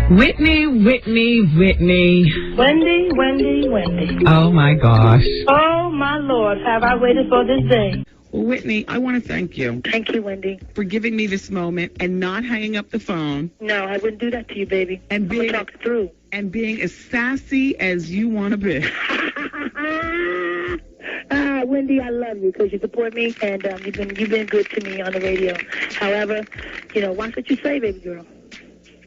Whitney. Wendy. Oh, my gosh. Oh, my Lord, have I waited for this day. Well, Whitney, I want to thank you Thank you, Wendy. for giving me this moment and not hanging up the phone No, I wouldn't do that to you, baby. and I'm gonna talk it through. being as sassy as you want to be. Wendy, I love you because you support me and you've been good to me on the radio. However, watch what you say, baby girl.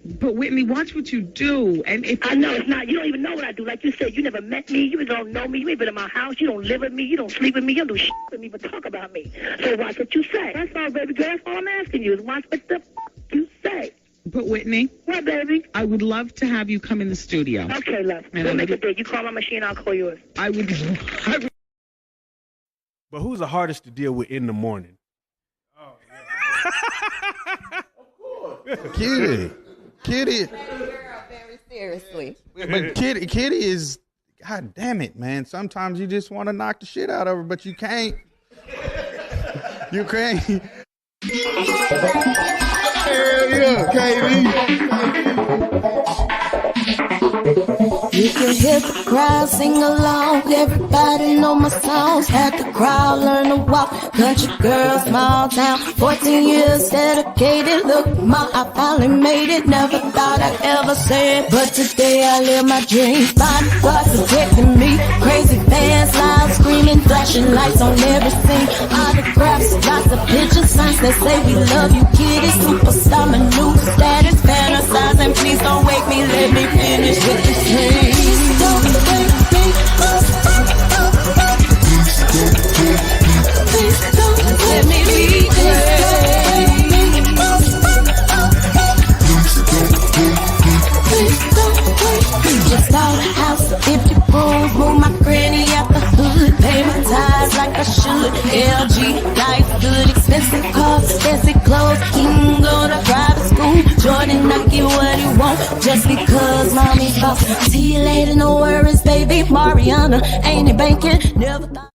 But Whitney, watch what you do. And if I know it's not. You don't even know what I do. Like you said, you never met me. You don't know me. You ain't been in my house. You don't live with me. You don't sleep with me. You don't do shit with me, but talk about me. So watch what you say. That's all, baby girl. That's all I'm asking you is watch what the you say. But Whitney, What, baby? I would love to have you come in the studio. Okay, love. We'll make a date. You call my machine, I'll call yours. I would. But who's the hardest to deal with in the morning? Oh, yeah. Of course. Kitty. Very seriously. But Kitty is, God damn it, man. Sometimes you just want to knock the shit out of her, but you can't. You can't. Hell yeah, KD. You can hear the crowd sing along. Everybody know my songs. Had the crowd learn to walk. Country girl, small town. 14 years dedicated. Look, ma, I finally made it. Never thought I'd ever say it, but today I live my dreams. Bodyguards protecting me. Crazy fans, loud screaming, flashing lights on every scene. Autographs, lots of pictures, signs that say we love you, kitty. Superstar, my new status, fantasizing. Please don't wake me, let me finish with this dream. Don't wake me up. Please don't let me be great. Please don't wake me. Just bought a house, 50 rooms, move my granny out the hood, pay my tithes like I should. LG, life good, expensive cars, fancy clothes. He can go to private school. Jordan, Nike, what he want, just because mommy's boss. See you later, no worries, baby. Mariana, ain't it banking? Never thought.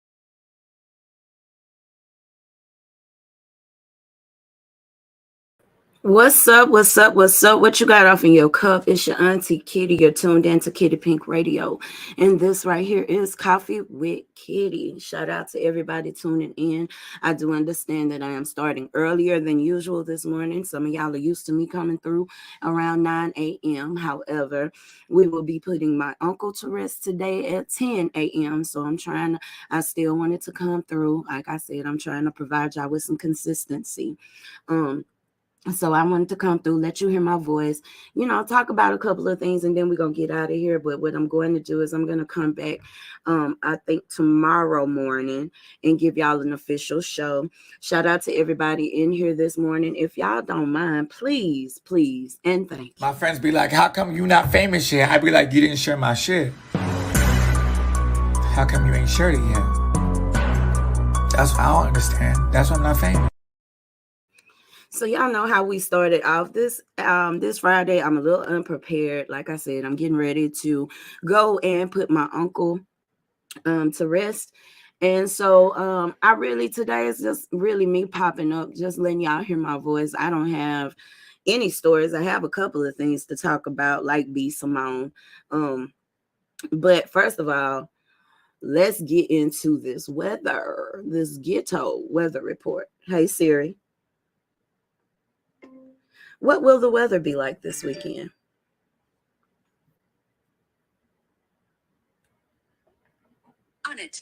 What's up? What you got off in your cup? It's your auntie Kitty. You're tuned in to Kitty Pink Radio. And this right here is Coffee with Kitty. Shout out to everybody tuning in. I do understand that I am starting earlier than usual this morning. Some of y'all are used to me coming through around 9 a.m. However, we will be putting my uncle to rest today at 10 a.m. So I still wanted to come through. Like I said, I'm trying to provide y'all with some consistency. So I wanted to come through, let you hear my voice, talk about a couple of things, and then we're going to get out of here. But what I'm going to do is I'm going to come back, I think tomorrow morning, and give y'all an official show. Shout out to everybody in here this morning. If y'all don't mind, please, and thank you. My friends be like, how come you not famous yet? I be like, you didn't share my shit. How come you ain't shared it yet? That's what I don't understand. That's why I'm not famous. So y'all know how we started off this Friday. I'm a little unprepared. Like I said, I'm getting ready to go and put my uncle to rest. And so today is just really me popping up, just letting y'all hear my voice. I don't have any stories. I have a couple of things to talk about, like B. Simone. But first of all, let's get into this ghetto weather report. Hey, Siri. What will the weather be like this weekend? On it.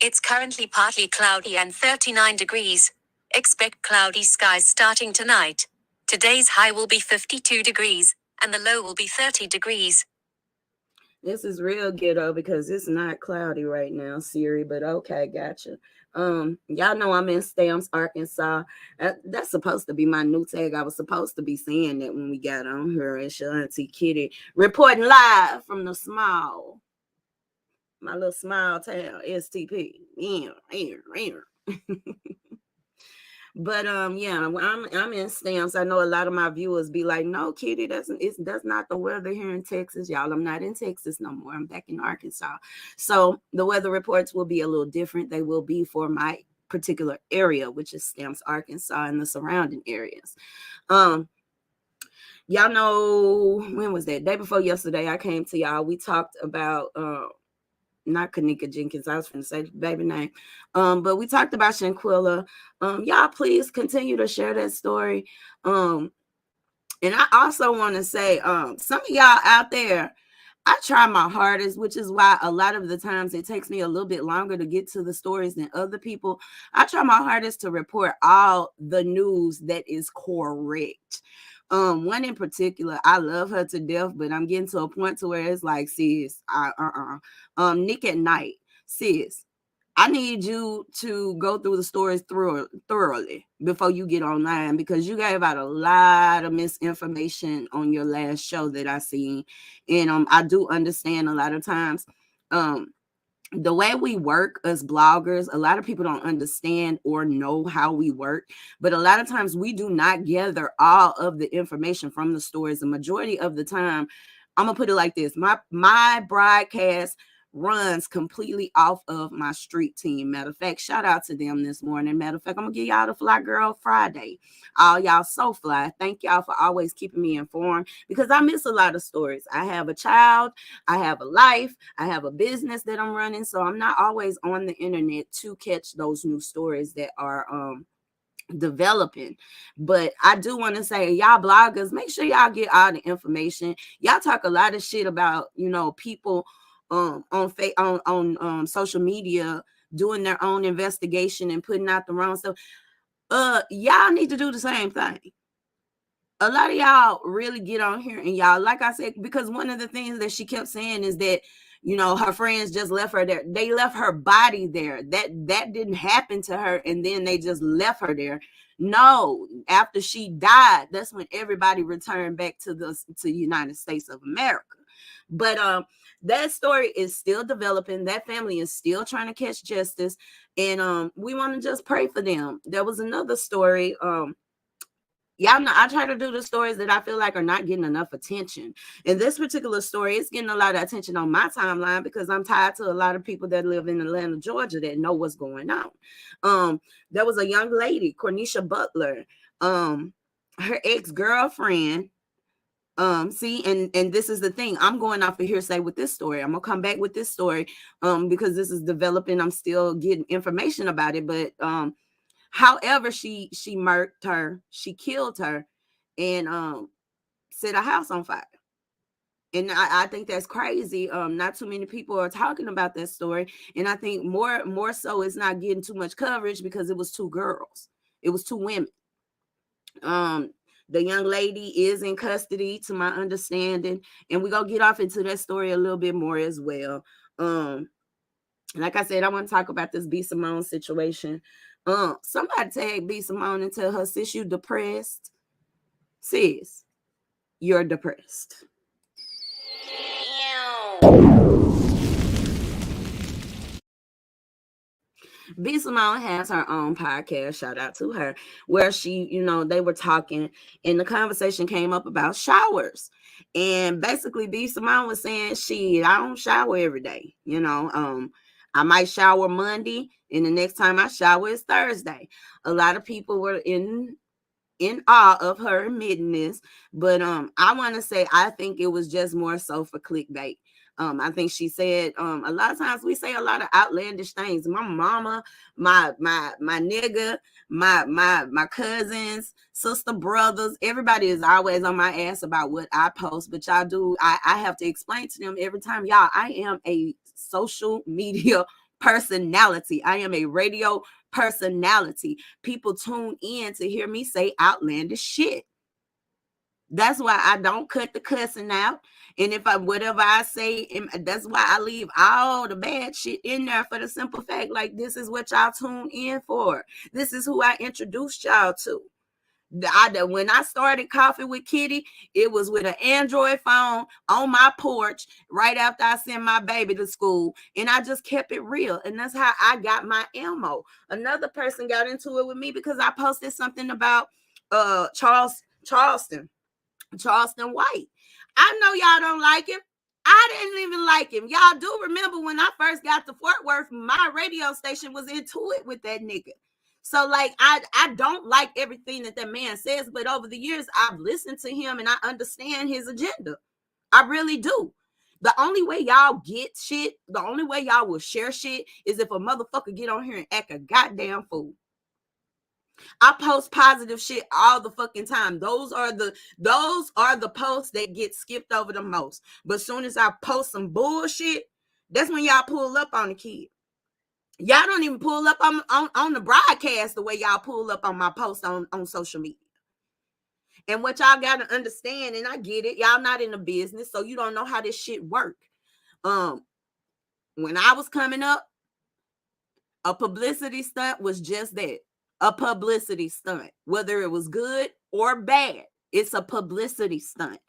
It's currently partly cloudy and 39 degrees. Expect cloudy skies starting tonight. Today's high will be 52 degrees, and the low will be 30 degrees. This is real ghetto because it's not cloudy right now, Siri, but okay, gotcha. Y'all know I'm in Stamps, Arkansas. That's supposed to be my new tag. I was supposed to be saying that when we got on here. It's your auntie Kitty reporting live from my little small town, STP. Yeah. But I'm in Stamps. I know a lot of my viewers be like, no, Kitty, that's not the weather here in Texas, y'all. I'm not in Texas no more. I'm back in Arkansas. So the weather reports will be a little different. They will be for my particular area, which is Stamps, Arkansas, and the surrounding areas. Y'all know, when was that? Day before yesterday, I came to y'all. We talked about not Kanika Jenkins. I was going to say the baby name. But we talked about Shanquilla. Y'all please continue to share that story. And I also want to say, some of y'all out there, I try my hardest, which is why a lot of the times it takes me a little bit longer to get to the stories than other people. I try my hardest to report all the news that is correct. One in particular, I love her to death, but I'm getting to a point to where it's like, sis, Nick at Night, sis, I need you to go through the stories thoroughly before you get online, because you gave out a lot of misinformation on your last show that I seen. And I do understand a lot of times the way we work as bloggers, a lot of people don't understand or know how we work, but a lot of times we do not gather all of the information from the stories. The majority of the time, I'm gonna put it like this: my broadcast runs completely off of my street team. Matter of fact, shout out to them this morning. Matter of fact, I'm gonna give y'all the Fly Girl Friday. All y'all so fly. Thank y'all for always keeping me informed, because I miss a lot of stories. I have a child, I have a life, I have a business that I'm running, so I'm not always on the internet to catch those new stories that are developing. But I do want to say, y'all bloggers, make sure y'all get all the information. Y'all talk a lot of shit about, people on social media doing their own investigation and putting out the wrong stuff. Y'all need to do the same thing. A lot of y'all really get on here and y'all, like I said, because one of the things that she kept saying is that, her friends just left her there. They left her body there. That didn't happen to her, and then they just left her there. No, after she died, that's when everybody returned back to the United States of America. But that story is still developing. That family is still trying to catch justice, and we want to just pray for them. There was another story. Y'all know I try to do the stories that I feel like are not getting enough attention. And this particular story is getting a lot of attention on my timeline because I'm tied to a lot of people that live in Atlanta, Georgia, that know what's going on. There was a young lady, Cornisha Butler, her ex-girlfriend. And this is the thing. I'm going off of hearsay with this story. I'm gonna come back with this story because this is developing. I'm still getting information about it, but however, she murked her, she killed her, and set a house on fire. And I think that's crazy. Not too many people are talking about that story, and I think more so it's not getting too much coverage because it was two girls, it was two women. The young lady is in custody, to my understanding, and we're gonna get off into that story a little bit more as well. Like I said, I want to talk about this B. Simone situation. Somebody tag B. Simone and tell her, sis, you depressed. Sis, you're depressed. B. Simone has her own podcast, shout out to her, where she, they were talking and the conversation came up about showers. And basically B. Simone was saying, I don't shower every day. I might shower Monday and the next time I shower is Thursday. A lot of people were in awe of her admitting this, but I want to say I think it was just more so for clickbait. I think she said a lot of times we say a lot of outlandish things. My mama, my nigga, my cousins, sister, brothers, everybody is always on my ass about what I post. But y'all do, I have to explain to them every time, y'all, I am a social media personality. I am a radio personality. People tune in to hear me say outlandish shit. That's why I don't cut the cussing out. And if whatever I say, that's why I leave all the bad shit in there, for the simple fact, like, this is what y'all tune in for. This is who I introduced y'all to. When I started Coffee with Kitty, it was with an Android phone on my porch right after I sent my baby to school, and I just kept it real, and that's how I got my ammo. Another person got into it with me because I posted something about Charleston White. I know y'all don't like him. I didn't even like him. Y'all do remember when I first got to Fort Worth, my radio station was into it with that nigga. So like I don't like everything that man says, but over the years I've listened to him and I understand his agenda. I really do. The only way y'all get shit, the only way y'all will share shit is if a motherfucker get on here and act a goddamn fool. I post positive shit all the fucking time. Those are the posts that get skipped over the most. But as soon as I post some bullshit, that's when y'all pull up on the kid. Y'all don't even pull up on the broadcast the way y'all pull up on my post on social media. And what y'all got to understand, and I get it, y'all not in the business, so you don't know how this shit work. When I was coming up, a publicity stunt was just that, a publicity stunt. Whether it was good or bad, it's a publicity stunt.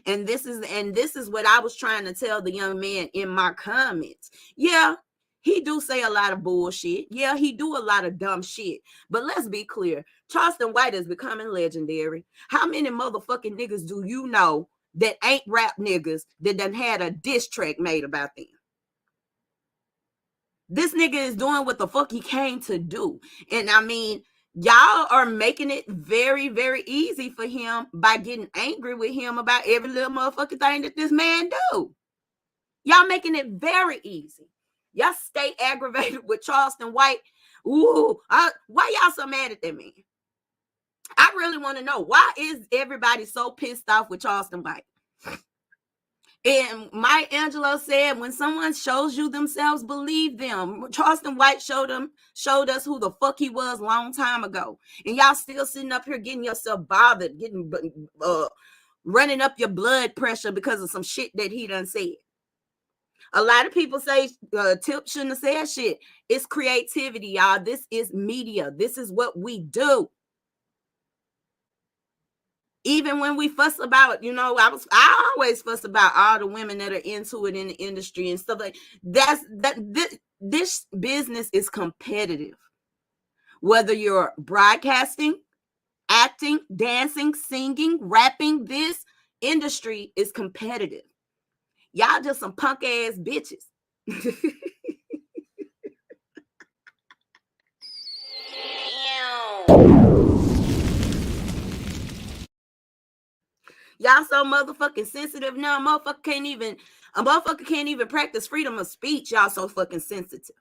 And this is what I was trying to tell the young man in my comments. Yeah, he do say a lot of bullshit. Yeah, he do a lot of dumb shit. But let's be clear. Charleston White is becoming legendary. How many motherfucking niggas do you know that ain't rap niggas that done had a diss track made about them? This nigga is doing what the fuck he came to do. And I mean, y'all are making it very, very easy for him by getting angry with him about every little motherfucking thing that this man do. Y'all making it very easy. Y'all stay aggravated with Charleston White. Ooh, why y'all so mad at that man? I really want to know, why is everybody so pissed off with Charleston White? And Maya Angelou said, when someone shows you themselves, believe them. Charleston White showed us who the fuck he was a long time ago. And y'all still sitting up here getting yourself bothered, running up your blood pressure because of some shit that he done said. A lot of people say Tip shouldn't have said shit. It's creativity, y'all. This is media. This is what we do. Even when we fuss about, I always fuss about all the women that are into it in the industry and stuff like that. This business is competitive. Whether you're broadcasting, acting, dancing, singing, rapping, this industry is competitive. Y'all just some punk ass bitches. Y'all so motherfucking sensitive now. A motherfucker can't even practice freedom of speech. Y'all so fucking sensitive.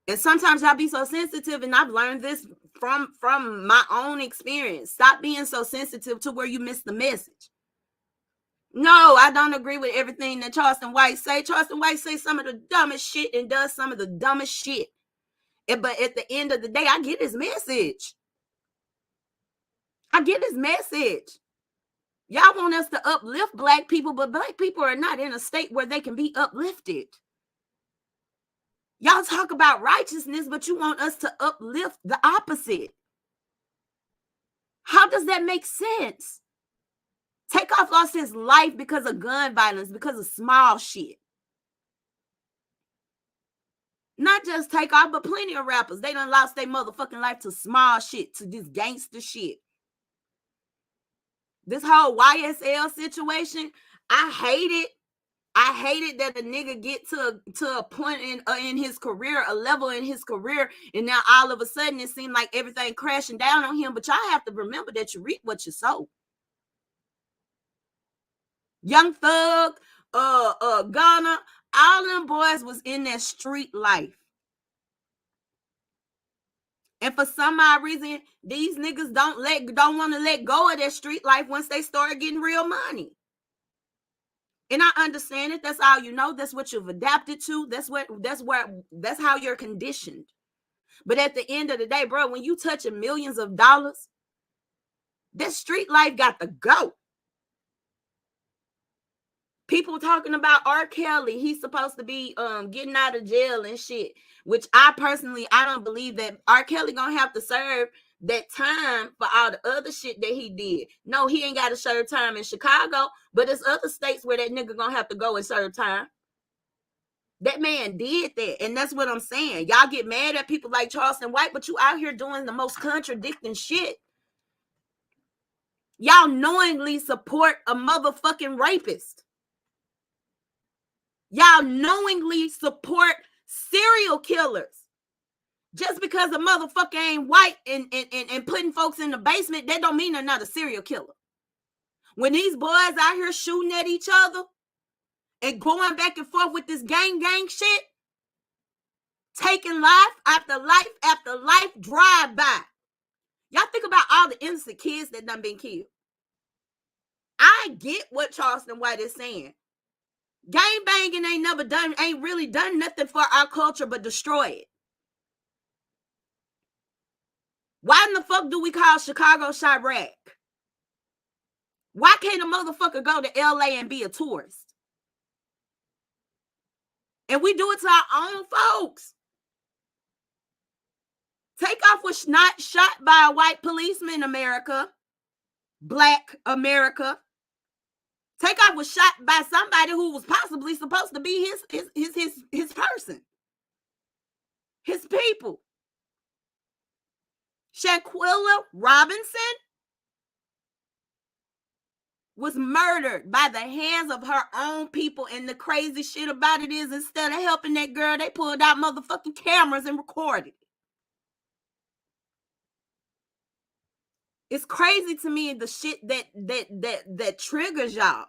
And sometimes y'all be so sensitive, and I've learned this from my own experience. Stop being so sensitive to where you miss the message. No, I don't agree with everything that Charleston White say. Charleston White say some of the dumbest shit and does some of the dumbest shit. But at the end of the day, I get his message. Y'all want us to uplift black people, but black people are not in a state where they can be uplifted. Y'all talk about righteousness, but you want us to uplift the opposite. How does that make sense? Takeoff lost his life because of gun violence, because of small shit. Not just Takeoff, but plenty of rappers. They done lost their motherfucking life to small shit, to this gangster shit. This whole YSL situation, I hate it. I hated that a nigga get to a point in his career, a level in his career, and now all of a sudden it seemed like everything crashing down on him. But y'all have to remember that you reap what you sow. Young Thug, Ghana, all them boys was in that street life. And for some odd reason, these niggas don't want to let go of that street life once they start getting real money. And I understand it. That's all you know. That's what you've adapted to. That's how you're conditioned. But at the end of the day, bro, when you touching millions of dollars, that street life got to go. People talking about R. Kelly, he's supposed to be getting out of jail and shit, which I don't believe that R. Kelly gonna have to serve that time for all the other shit that he did. No, he ain't got to serve time in Chicago, but there's other states where that nigga gonna have to go and serve time. That man did that, and that's what I'm saying. Y'all get mad at people like Charleston White, but you out here doing the most contradicting shit. Y'all knowingly support a motherfucking rapist. Y'all knowingly support serial killers. Just because a motherfucker ain't white and putting folks in the basement, that don't mean they're not a serial killer. When these boys out here shooting at each other and going back and forth with this gang shit, taking life after life after life drive by. Y'all think about all the innocent kids that done been killed. I get what Charleston White is saying. Gang banging ain't really done nothing for our culture but destroy it. Why in the fuck do we call Chicago Chirac? Why can't a motherfucker go to LA and be a tourist? And we do it to our own folks. Takeoff was not shot by a white policeman in America. Black America. Takeoff was shot by somebody who was possibly supposed to be his person. His people. Shaquilla Robinson was murdered by the hands of her own people, and the crazy shit about it is, instead of helping that girl, they pulled out motherfucking cameras and recorded. It's crazy to me, the shit that triggers y'all.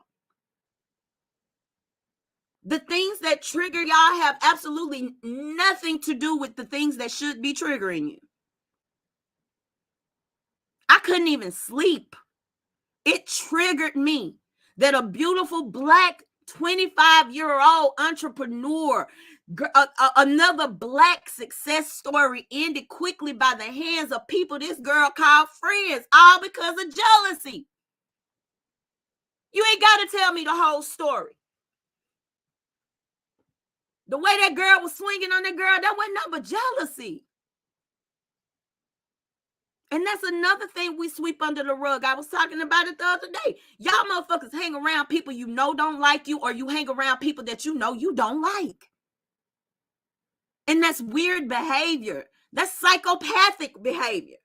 The things that trigger y'all have absolutely nothing to do with the things that should be triggering you. I couldn't even sleep. It triggered me that a beautiful Black 25-year-old entrepreneur, another Black success story, ended quickly by the hands of people this girl called friends, all because of jealousy. You ain't got to tell me the whole story. The way that girl was swinging on that girl, that wasn't nothing but jealousy. And that's another thing we sweep under the rug. I was talking about it the other day. Y'all motherfuckers hang around people you know don't like you, or you hang around people that you know you don't like. And that's weird behavior. That's psychopathic behavior.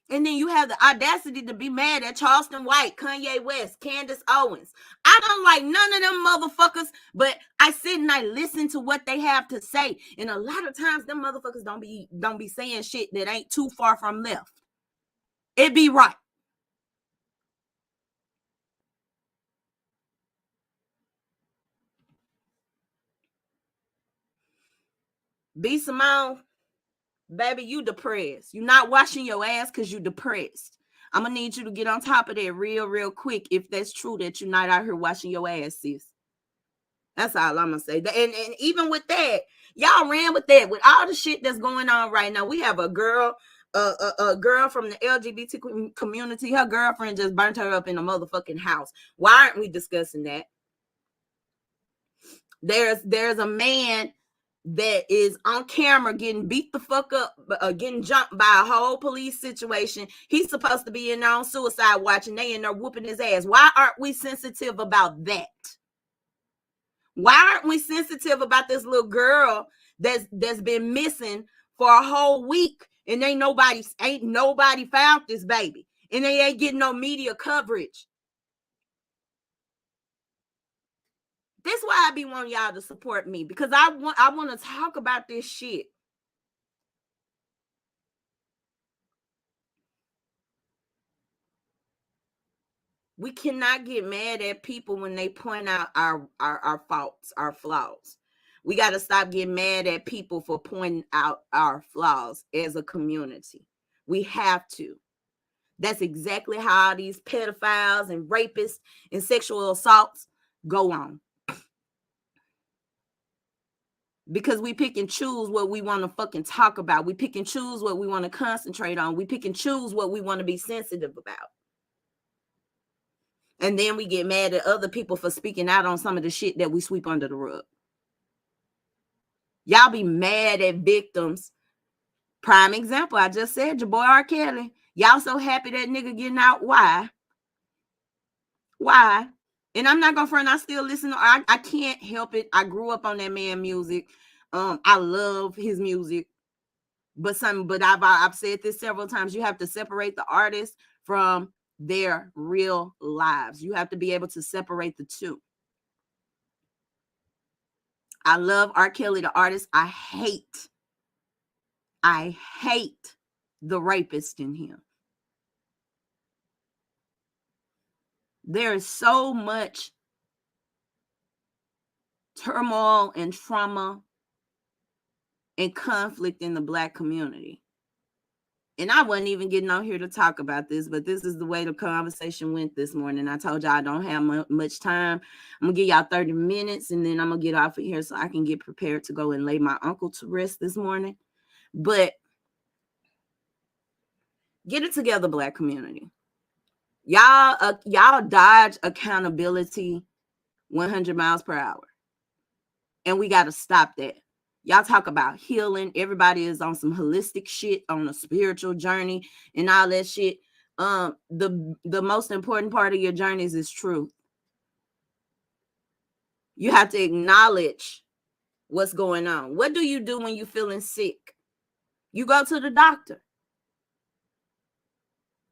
And then you have the audacity to be mad at Charleston White, Kanye West, Candace Owens. I don't like none of them motherfuckers, but I sit and I listen to what they have to say. And a lot of times them motherfuckers don't be saying shit that ain't too far from left. It be right. B. Simone, baby, you depressed. You not washing your ass because you depressed. I'm going to need you to get on top of that real quick if that's true that you're not out here washing your ass, sis. That's all I'm going to say. And even with that, y'all ran with that. With all the shit that's going on right now, we have a girl from the LGBT community. Her girlfriend just burnt her up in a motherfucking house. Why aren't we discussing that? There's a man that is on camera getting beat the fuck up, getting jumped by a whole police situation. He's supposed to be in there on suicide watch, and they in there whooping his ass. Why aren't we sensitive about that? Why aren't we sensitive about this little girl that's been missing for a whole week, and ain't nobody found this baby, and they ain't getting no media coverage? That's why I be wanting y'all to support me, because I want to talk about this shit. We cannot get mad at people when they point out our faults, our flaws. We got to stop getting mad at people for pointing out our flaws as a community. We have to. That's exactly how these pedophiles and rapists and sexual assaults go on. Because we pick and choose what we want to fucking talk about. We pick and choose what we want to concentrate on. We pick and choose what we want to be sensitive about. And then we get mad at other people for speaking out on some of the shit that we sweep under the rug. Y'all be mad at victims. Prime example, I just said your boy R. Kelly. Y'all so happy that nigga getting out. Why? Why? And I'm not gonna front, I still listen. I can't help it. I grew up on that man music. I love his music. But I've said this several times. You have to separate the artist from their real lives. You have to be able to separate the two. I love R. Kelly, the artist. I hate the rapist in him. There is so much turmoil and trauma and conflict in the Black community. And I wasn't even getting on here to talk about this, but this is the way the conversation went this morning. I told y'all I don't have much time. I'm going to give y'all 30 minutes, and then I'm going to get off of here so I can get prepared to go and lay my uncle to rest this morning. But get it together, Black community. Y'all dodge accountability 100 miles per hour. And we got to stop that. Y'all talk about healing. Everybody is on some holistic shit, on a spiritual journey and all that shit. The most important part of your journeys is truth. You have to acknowledge what's going on. What do you do when you're feeling sick? You go to the doctor.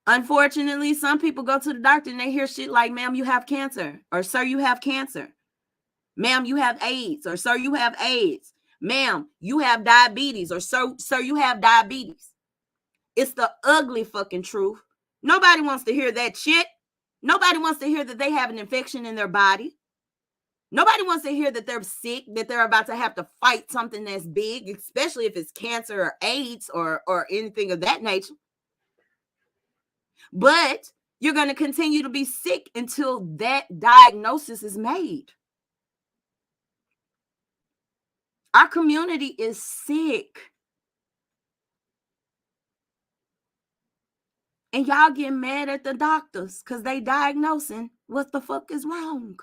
Unfortunately, some people go to the doctor and they hear shit like, ma'am, you have cancer, or sir, you have cancer. Ma'am, you have AIDS, or sir, you have AIDS. Ma'am, you have diabetes, or sir, you have diabetes. It's the ugly fucking truth. Nobody wants to hear that shit. Nobody wants to hear that they have an infection in their body. Nobody wants to hear that they're sick, that they're about to have to fight something that's big, especially if it's cancer or AIDS or anything of that nature. But you're going to continue to be sick until that diagnosis is made. Our community is sick. And y'all get mad at the doctors because they diagnosing what the fuck is wrong.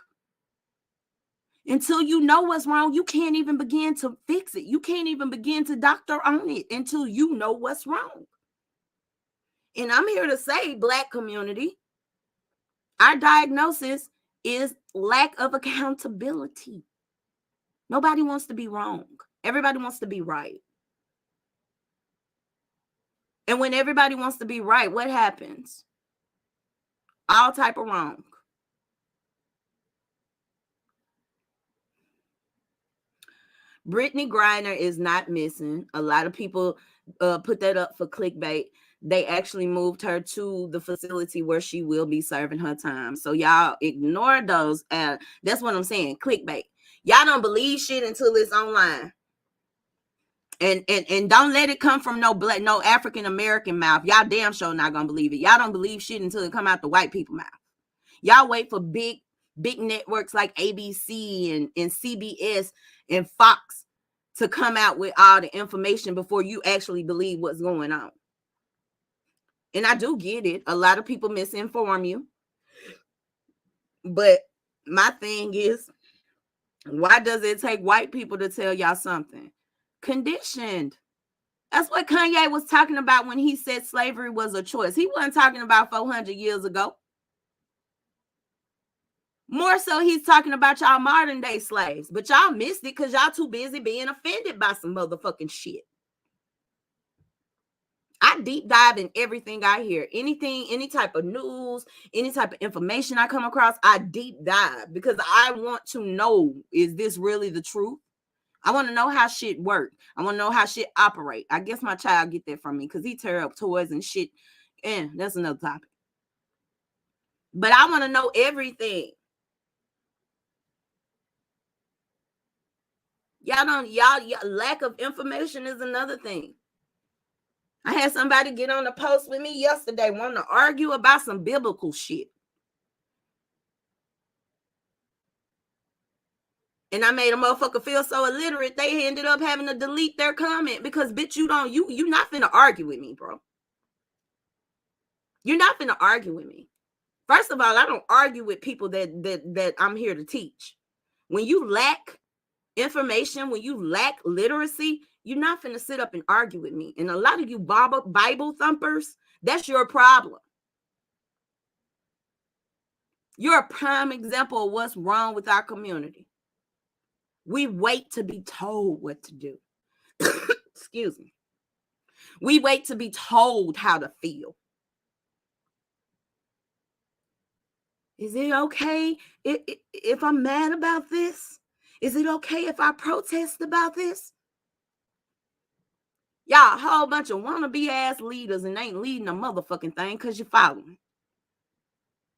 Until you know what's wrong, you can't even begin to fix it. You can't even begin to doctor on it until you know what's wrong. And I'm here to say, Black community, our diagnosis is lack of accountability. Nobody wants to be wrong. Everybody wants to be right. And when everybody wants to be right, what happens? All type of wrong. Brittany Griner is not missing. A lot of people put that up for clickbait. They actually moved her to the facility where she will be serving her time. So y'all ignore those. That's what I'm saying. Clickbait. Y'all don't believe shit until it's online. And don't let it come from no African American mouth. Y'all damn sure not gonna believe it. Y'all don't believe shit until it come out the white people mouth. Y'all wait for big networks like ABC and CBS and Fox to come out with all the information before you actually believe what's going on. And I do get it. A lot of people misinform you. But my thing is, why does it take white people to tell y'all something? Conditioned. That's what Kanye was talking about when he said slavery was a choice. He wasn't talking about 400 years ago. More so, he's talking about y'all modern day slaves. But y'all missed it because y'all too busy being offended by some motherfucking shit. I deep dive in everything I hear. Anything, any type of news, any type of information I come across, I deep dive because I want to know, is this really the truth? I want to know how shit work. I want to know how shit operate. I guess my child get that from me because he tear up toys and shit. And that's another topic. But I want to know everything. Y'all lack of information is another thing. I had somebody get on the post with me yesterday wanting to argue about some biblical shit. And I made a motherfucker feel so illiterate, they ended up having to delete their comment because, bitch, you not finna argue with me, bro. You're not finna argue with me. First of all, I don't argue with people that I'm here to teach. When you lack information, when you lack literacy, you're not finna sit up and argue with me. And a lot of you Bible thumpers, that's your problem. You're a prime example of what's wrong with our community. We wait to be told what to do. Excuse me. We wait to be told how to feel. Is it okay if I'm mad about this? Is it okay if I protest about this? Y'all a whole bunch of wannabe ass leaders and ain't leading a motherfucking thing because you're following.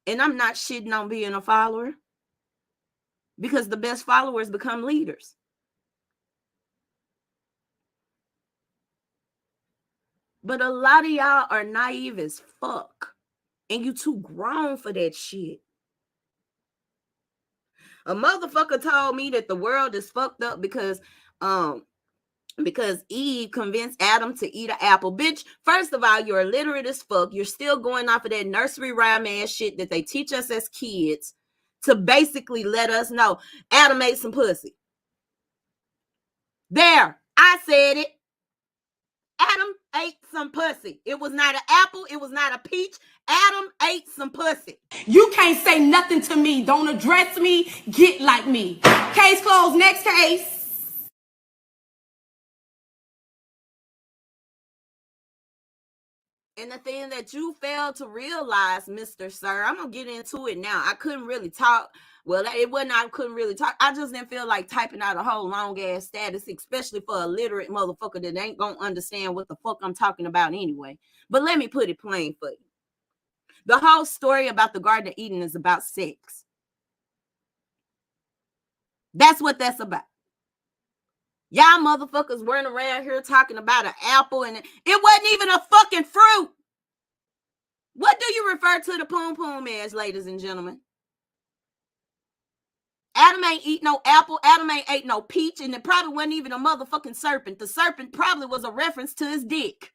And I'm not shitting on being a follower, because the best followers become leaders. But a lot of y'all are naive as fuck. And you too grown for that shit. A motherfucker told me that the world is fucked up because Eve convinced Adam to eat an apple. Bitch, first of all, you're illiterate as fuck. You're still going off of that nursery rhyme ass shit that they teach us as kids to basically let us know Adam ate some pussy. There, I said it. Adam ate some pussy. It was not an apple. It was not a peach. Adam ate some pussy. You can't say nothing to me. Don't address me. Get like me. Case closed. Next case. And the thing that you failed to realize, Mr. Sir, I'm going to get into it now. I couldn't really talk. Well, it wasn't I couldn't really talk. I just didn't feel like typing out a whole long-ass status, especially for a literate motherfucker that ain't going to understand what the fuck I'm talking about anyway. But let me put it plain for you. The whole story about the Garden of Eden is about sex. That's what that's about. Y'all motherfuckers weren't around here talking about an apple, and it wasn't even a fucking fruit. What do you refer to the poom poom as, ladies and gentlemen? Adam ain't eat no apple. Adam ain't ate no peach, and it probably wasn't even a motherfucking serpent. The serpent probably was a reference to his dick.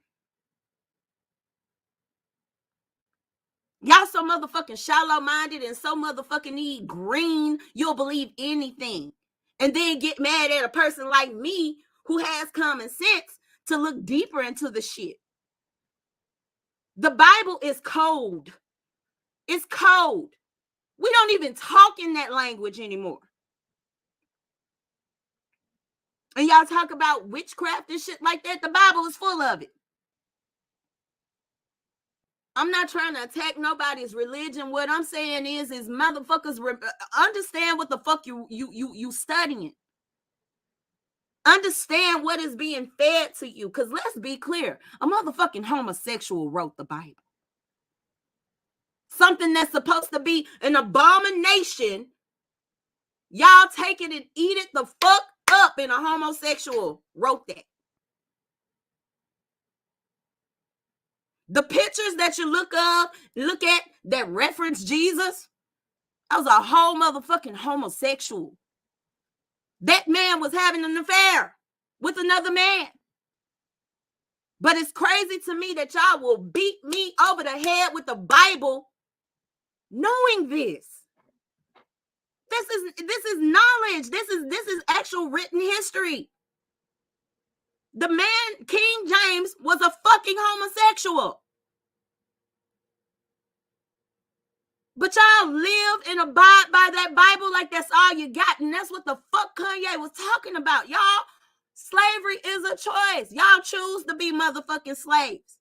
Y'all so motherfucking shallow-minded and so motherfucking need green, you'll believe anything. And then get mad at a person like me who has common sense to look deeper into the shit. The Bible is cold. It's cold. We don't even talk in that language anymore. And y'all talk about witchcraft and shit like that. The Bible is full of it. I'm not trying to attack nobody's religion. What I'm saying is motherfuckers understand what the fuck you studying. Understand what is being fed to you. Because let's be clear, a motherfucking homosexual wrote the Bible. Something that's supposed to be an abomination, y'all take it and eat it the fuck up, and a homosexual wrote that. The pictures that you look at that reference Jesus, that was a whole motherfucking homosexual. That man was having an affair with another man. But it's crazy to me that y'all will beat me over the head with the Bible knowing this. This is knowledge. This is actual written history. The man, King James, was a fucking homosexual. But y'all live and abide by that Bible like that's all you got. And that's what the fuck Kanye was talking about. Y'all, slavery is a choice. Y'all choose to be motherfucking slaves.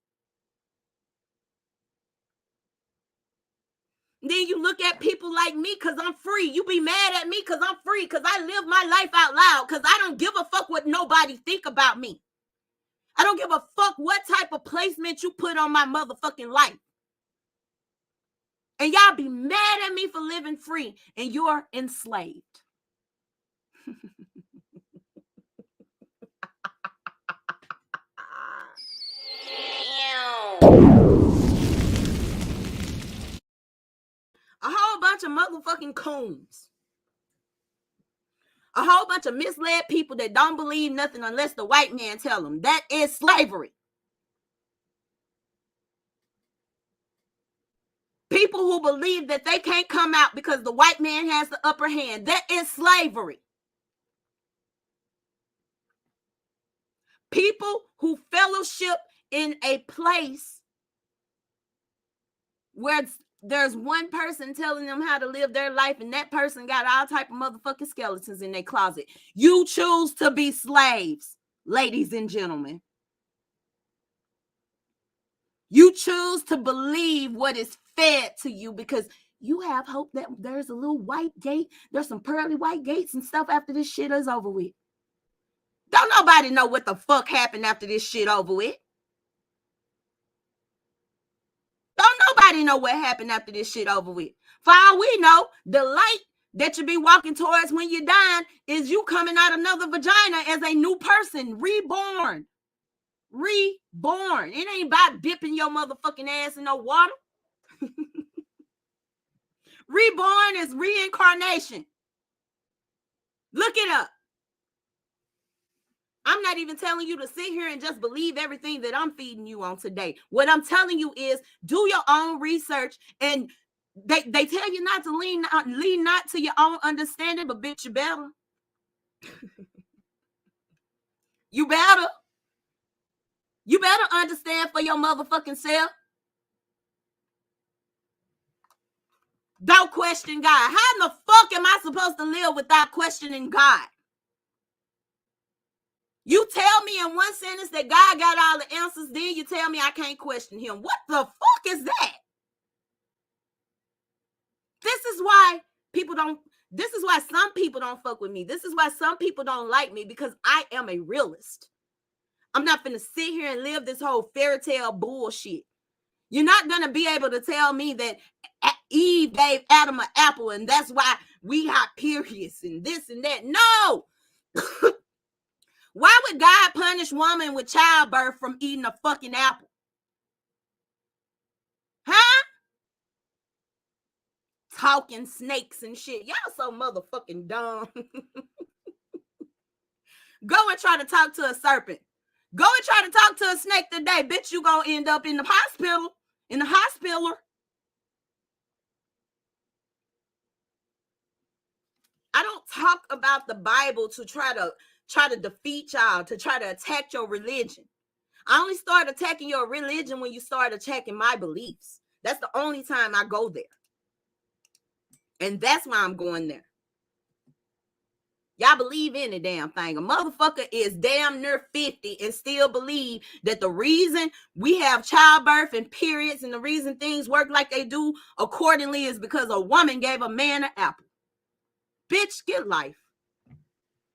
Then you look at people like me because I'm free. You be mad at me because I'm free, because I live my life out loud, because I don't give a fuck what nobody think about me. I don't give a fuck what type of placement you put on my motherfucking life. And y'all be mad at me for living free, and you're enslaved. A whole bunch of motherfucking coons. A whole bunch of misled people that don't believe nothing unless the white man tell them. That is slavery. People who believe that they can't come out because the white man has the upper hand. That is slavery. People who fellowship in a place where there's one person telling them how to live their life, and that person got all type of motherfucking skeletons in their closet. You choose to be slaves, ladies and gentlemen. You choose to believe what is fed to you because you have hope that there's a little white gate. There's some pearly white gates and stuff after this shit is over with. Don't nobody know what the fuck happened after this shit over with. Don't nobody know what happened after this shit over with. For all we know, the light that you be walking towards when you're dying is you coming out another vagina as a new person, reborn. Reborn. It ain't about dipping your motherfucking ass in no water. Reborn is reincarnation. Look it up. I'm not even telling you to sit here and just believe everything that I'm feeding you on today. What I'm telling you is do your own research, and they tell you not to lean not to your own understanding, but bitch, you better. You better understand for your motherfucking self. Don't question God. How in the fuck am I supposed to live without questioning God? You tell me in one sentence that God got all the answers, then you tell me I can't question him. What the fuck is that? This is why some people don't fuck with me. This is why some people don't like me, because I am a realist. I'm not finna sit here and live this whole fairy tale bullshit. You're not gonna be able to tell me that Eve gave Adam an apple and that's why we got periods and this and that. No! Why would God punish woman with childbirth from eating a fucking apple? Huh? Talking snakes and shit. Y'all so motherfucking dumb. Go and try to talk to a serpent. Go and try to talk to a snake today. Bitch, you gonna end up in the hospital. In the hospital. I don't talk about the Bible to try to defeat y'all, to try to attack your religion. I only start attacking your religion when you start attacking my beliefs. That's the only time I go there. And that's why I'm going there. Y'all believe any damn thing. A motherfucker is damn near 50 and still believe that the reason we have childbirth and periods and the reason things work like they do accordingly is because a woman gave a man an apple. Bitch, get life.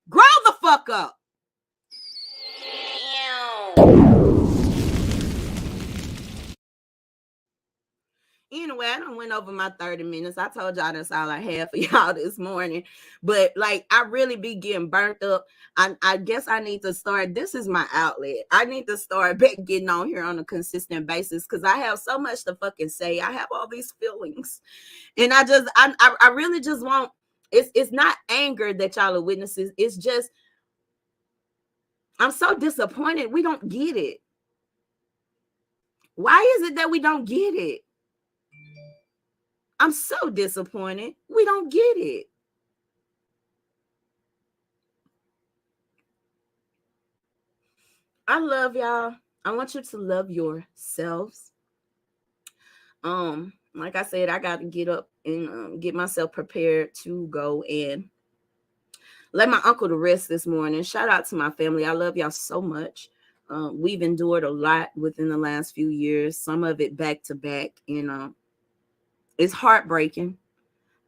Grow the fuck up. Anyway, I done went over my 30 minutes. I told y'all that's all I had for y'all this morning. But like, I really be getting burnt up. I guess I need to start. This is my outlet. I need to start back getting on here on a consistent basis because I have so much to fucking say. I have all these feelings. And I really just want, it's not anger that y'all are witnesses. It's just, I'm so disappointed we don't get it. Why is it that we don't get it? I'm so disappointed. We don't get it. I love y'all. I want you to love yourselves. Like I said, I got to get up and get myself prepared to go and let my uncle to rest this morning. Shout out to my family. I love y'all so much. We've endured a lot within the last few years, some of it back to back, and it's heartbreaking,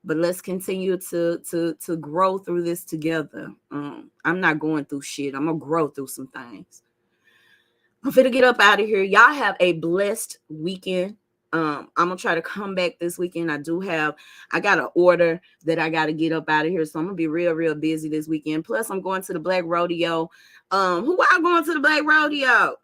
but let's continue to grow through this together. I'm not going through shit. I'm gonna grow through some things. I'm finna get up out of here. Y'all have a blessed weekend. I'm gonna try to come back this weekend. I got an order that I got to get up out of here, so I'm gonna be real busy this weekend. Plus, I'm going to the Black Rodeo. Who are going to the Black Rodeo?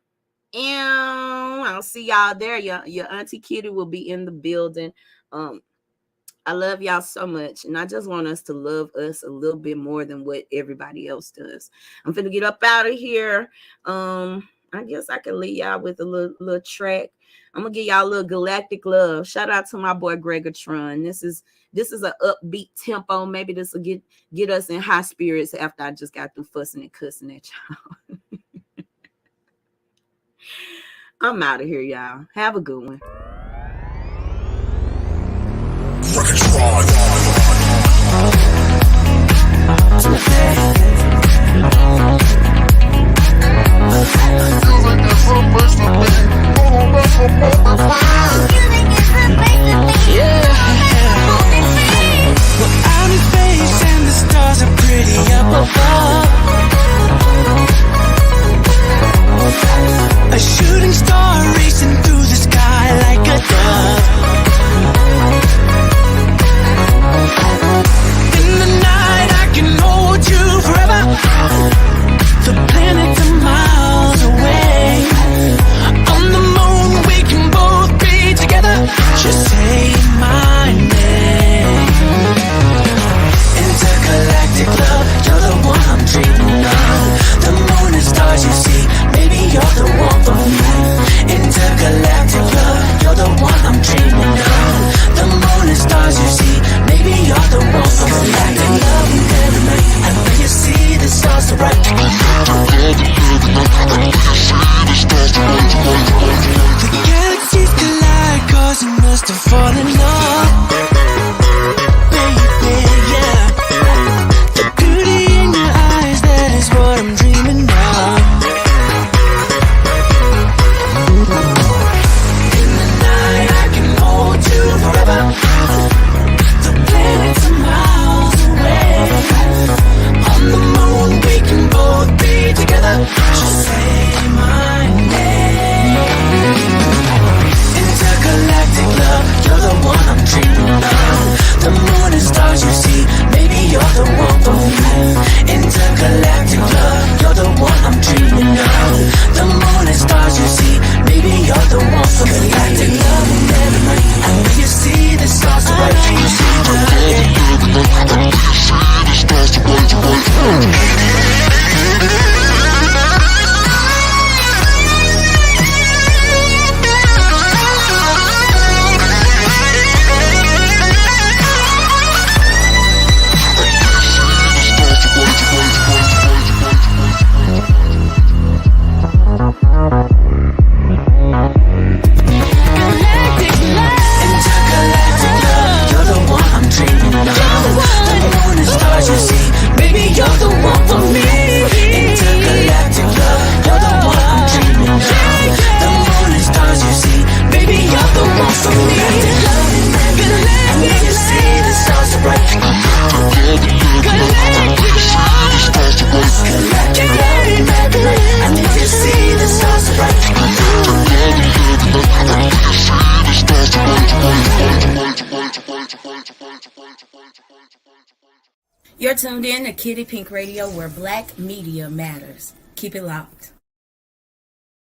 And I'll see y'all there. Your Auntie Kitty will be in the building. I love y'all so much, and I just want us to love us a little bit more than what everybody else does. I'm finna get up out of here. I guess I can leave y'all with a little track. I'm gonna give y'all a little galactic love. Shout out to my boy Gregatron. This is an upbeat tempo. Maybe this will get us in high spirits after I just got through fussing and cussing at y'all. I'm out of here, y'all. Have a good one. Yeah. my name. Intergalactic love, you're the one I'm dreaming of. The moon and stars you see, maybe you're the one for me. Intergalactic love, you're the one I'm dreaming of. The moon and stars you see, maybe you're the one for me. Galactic love you every night, and when you see the stars so bright. The galaxies collide, causing us to fall in love. Baby, yeah. The beauty in your eyes, that is what I'm dreaming of. In the night, I can hold you forever. The planets are miles away. On the moon, we can both be together. Just say my name. Intergalactic love, you're the one I'm dreaming of. The moon and stars you see, maybe you're the one for me. Intergalactic love, you're the one I'm dreaming of. The moon and stars you see, maybe you're the one for me. Galactic love and every night, and when you see the stars so bright, you see the light. You're tuned in to Kitty Pink Radio, where black media matters. Keep it locked.